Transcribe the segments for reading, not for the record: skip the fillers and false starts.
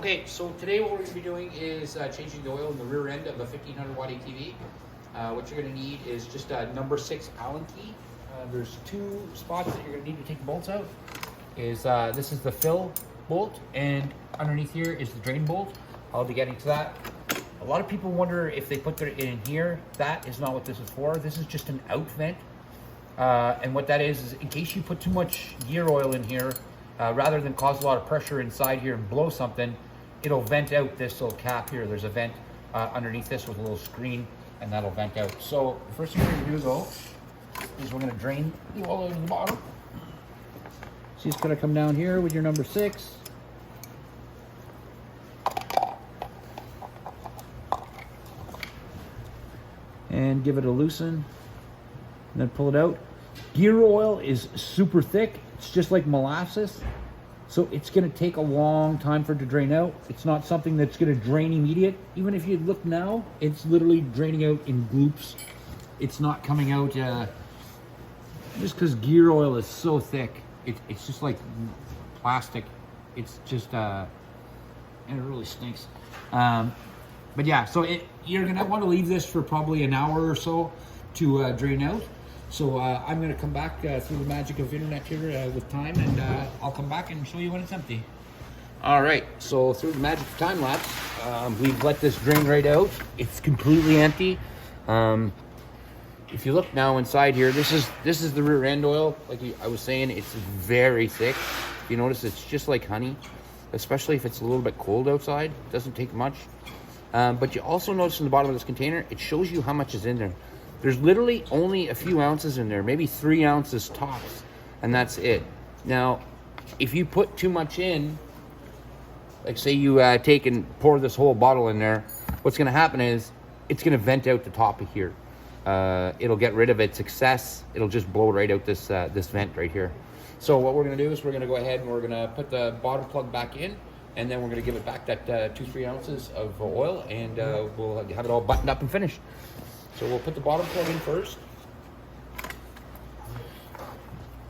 Okay, so today what we're going to be doing is changing the oil in the rear end of a 1500-watt ATV. What you're going to need is just a number 6 Allen key. There's 2 spots that you're going to need to take the bolts out. This is the fill bolt, and underneath here is the drain bolt. I'll be getting to that. A lot of people wonder if they put it in here. That is not what this is for. This is just an out vent. And what that is in case you put too much gear oil in here, rather than cause a lot of pressure inside here and blow something, it'll vent out this little cap here. There's a vent underneath this with a little screen, and that'll vent out. So the first thing we're going to do though is we're going to drain the oil out of the bottom. So it's going to come down here with your number 6. And give it a loosen, and then pull it out. Gear oil is super thick. It's just like molasses. So it's going to take a long time for it to drain out. It's not something that's going to drain immediate. Even if you look now, it's literally draining out in gloops. It's not coming out just because gear oil is so thick. It's just like plastic. It's just, and it really stinks. But yeah, so you're going to want to leave this for probably an hour or so to drain out. So I'm going to come back through the magic of internet here with time, and I'll come back and show you when it's empty. All right, so through the magic of time lapse, we've let this drain right out. It's completely empty. If you look now inside here, this is the rear end oil. Like I was saying, it's very thick. If you notice, it's just like honey, especially if it's a little bit cold outside. It doesn't take much. But you also notice in the bottom of this container, it shows you how much is in there. There's literally only a few ounces in there, maybe 3 ounces tops, and that's it. Now, if you put too much in, like say you take and pour this whole bottle in there, what's going to happen is it's going to vent out the top of here. It'll get rid of its excess. It'll just blow right out this vent right here. So what we're going to do is we're going to go ahead and we're going to put the bottom plug back in, and then we're going to give it back that 2-3 ounces of oil, and we'll have it all buttoned up and finished. So we'll put the bottom plug in first.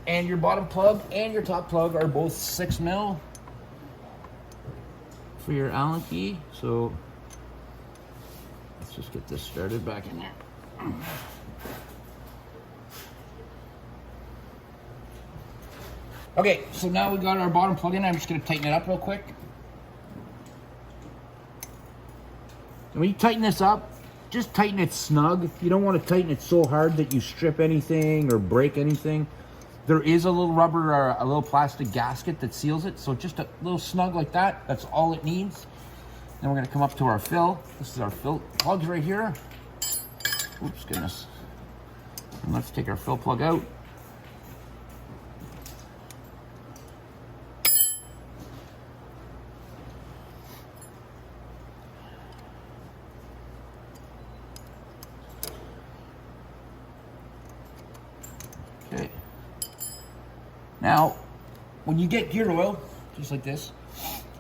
And your bottom plug and your top plug are both 6 mil for your Allen key. So let's just get this started back in there. Okay, so now we got our bottom plug in. I'm just going to tighten it up real quick. And when you tighten this up, just tighten it snug. You don't want to tighten it so hard that you strip anything or break anything. There is a little rubber or a little plastic gasket that seals it, so just a little snug like that. That's all it needs. Then we're going to come up to our fill. This is our fill plugs right here. Oops, goodness. And let's take our fill plug out. Okay. Now, when you get gear oil, just like this,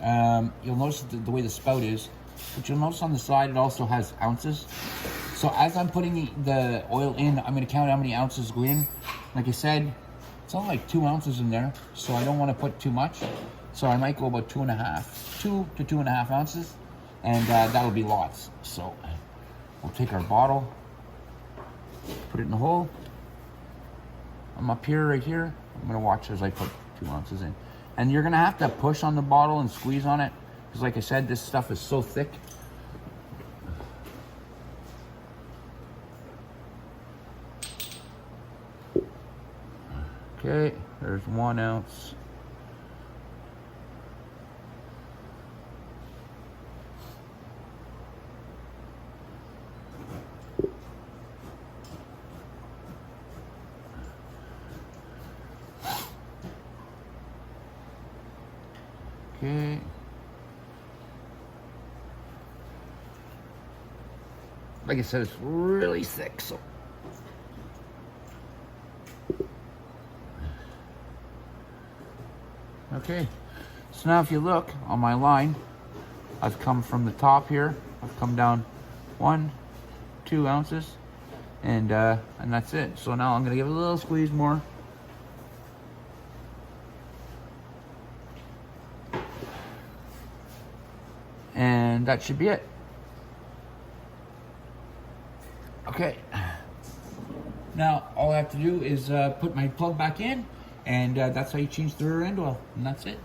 you'll notice the way the spout is, but you'll notice on the side it also has ounces. So as I'm putting the oil in, I'm going to count how many ounces go in. Like I said, it's only like 2 ounces in there, so I don't want to put too much. So I might go about 2 to 2.5 ounces, and that'll be lots. So we'll take our bottle, put it in the hole. I'm up here, right here. I'm going to watch as I put 2 ounces in. And you're going to have to push on the bottle and squeeze on it, because like I said, this stuff is so thick. Okay, there's 1 ounce. Okay. Like I said, it's really thick, so. Okay, so now if you look on my line, I've come from the top here, I've come down 1, 2 ounces, and that's it. So now I'm gonna give it a little squeeze more. And that should be it. Okay. Now, all I have to do is put my plug back in, and that's how you change the rear end oil, and that's it.